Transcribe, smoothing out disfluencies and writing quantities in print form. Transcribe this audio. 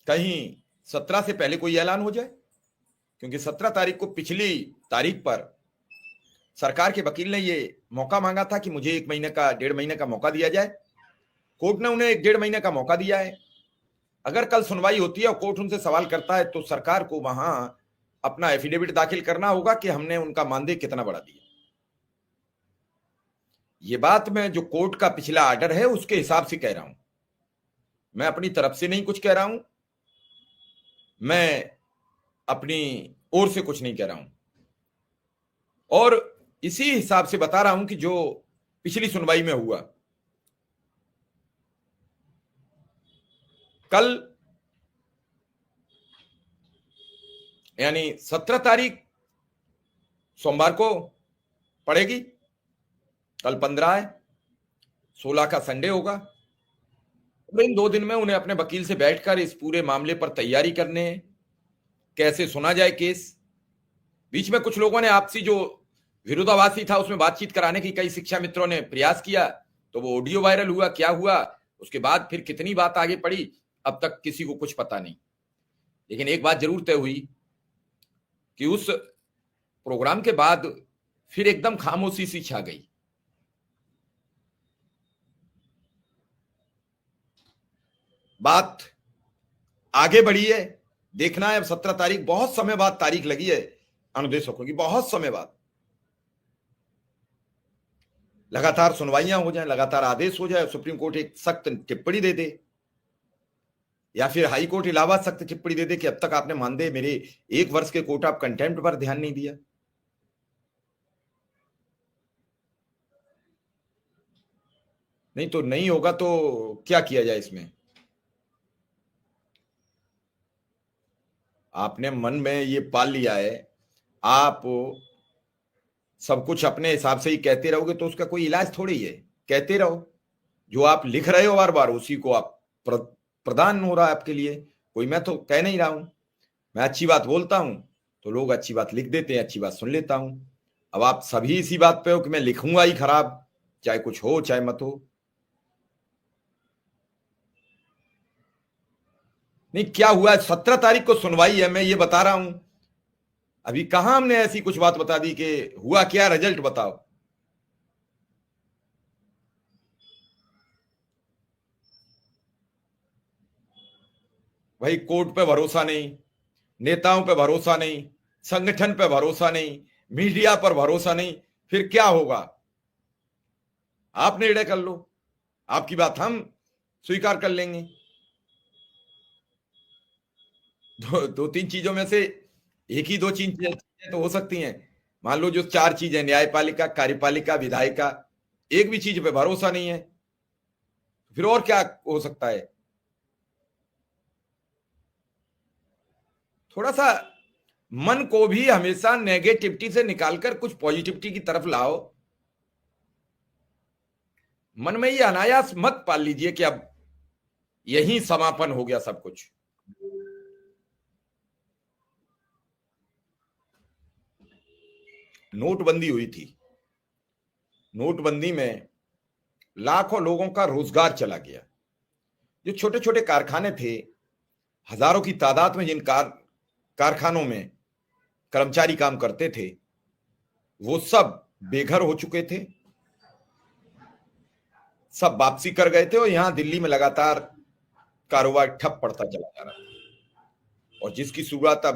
कहीं 17 से पहले कोई ऐलान हो जाए, क्योंकि 17 तारीख को पिछली तारीख पर सरकार के वकील ने ये मौका मांगा था कि मुझे 1 महीने का 1.5 महीने का मौका दिया जाए। कोर्ट ने उन्हें 1.5 महीने का मौका दिया है। अगर कल सुनवाई होती है और कोर्ट उनसे सवाल करता है तो सरकार को वहां अपना एफिडेविट दाखिल करना होगा कि हमने उनका मानदेय कितना बढ़ा दिया। ये बात मैं जो कोर्ट का पिछला आर्डर है उसके हिसाब से कह रहा हूं, मैं अपनी तरफ से नहीं कुछ कह रहा हूं, मैं अपनी ओर से कुछ नहीं कह रहा हूं, और इसी हिसाब से बता रहा हूं कि जो पिछली सुनवाई में हुआ। कल यानी 17 तारीख सोमवार को पड़ेगी, कल 15 है, 16 का संडे होगा। इन 2 दिन में उन्हें अपने वकील से बैठकर इस पूरे मामले पर तैयारी करने हैं, कैसे सुना जाए केस। बीच में कुछ लोगों ने आपसी जो विरोधाभासी था उसमें बातचीत कराने की कई शिक्षा मित्रों ने प्रयास किया, तो वो ऑडियो वायरल हुआ, क्या हुआ उसके बाद फिर कितनी बात आगे पड़ी अब तक किसी को कुछ पता नहीं। लेकिन एक बात जरूर तय हुई कि उस प्रोग्राम के बाद फिर एकदम खामोशी सी छा गई। बात आगे बढ़ी है, देखना है अब 17 तारीख, बहुत समय बाद तारीख लगी है अनुदेशकों की, बहुत समय बाद। लगातार सुनवाइयां हो जाए, लगातार आदेश हो जाए, सुप्रीम कोर्ट एक सख्त टिप्पणी दे दे, या फिर हाई कोर्ट इलाहाबाद सख्त टिप्पणी दे दे कि अब तक आपने मानदेय मेरे 1 वर्ष के कोर्ट ऑफ कंटेम्प्ट पर ध्यान नहीं दिया। नहीं तो नहीं होगा तो क्या किया जाए इसमें। आपने मन में ये पाल लिया है, आप सब कुछ अपने हिसाब से ही कहते रहोगे तो उसका कोई इलाज थोड़ी है। कहते रहो, जो आप लिख रहे हो बार बार उसी को आप प्रदान हो रहा है आपके लिए। कोई मैं तो कह नहीं रहा हूं, मैं अच्छी बात बोलता हूं तो लोग अच्छी बात लिख देते हैं, अच्छी बात सुन लेता हूं। अब आप सभी इसी बात पे हो कि मैं लिखूंगा ही खराब, चाहे कुछ हो चाहे मत हो। नहीं, क्या हुआ है, 17 तारीख को सुनवाई है, मैं ये बता रहा हूं। अभी कहां हमने ऐसी कुछ बात बता दी कि हुआ क्या, रिजल्ट बताओ। भाई कोर्ट पे भरोसा नहीं, नेताओं पे भरोसा नहीं, संगठन पे भरोसा नहीं, मीडिया पर भरोसा नहीं, फिर क्या होगा। आप निर्णय कर लो, आपकी बात हम स्वीकार कर लेंगे। दो तीन चीजों में से एक ही 2 चीजें तो हो सकती हैं। मान लो जो 4 चीजें, न्यायपालिका, कार्यपालिका, विधायिका, एक भी चीज पे भरोसा नहीं है, फिर और क्या हो सकता है। थोड़ा सा मन को भी हमेशा नेगेटिविटी से निकालकर कुछ पॉजिटिविटी की तरफ लाओ। मन में ये अनायास मत पाल लीजिए कि अब यही समापन हो गया सब कुछ। नोटबंदी हुई थी, नोटबंदी में लाखों लोगों का रोजगार चला गया। जो छोटे छोटे कारखाने थे, हजारों की तादाद में जिन कारखानों में कर्मचारी काम करते थे, वो सब बेघर हो चुके थे, सब वापसी कर गए थे, और यहां दिल्ली में लगातार कारोबार ठप पड़ता चला जा रहा था। और जिसकी शुरुआत अब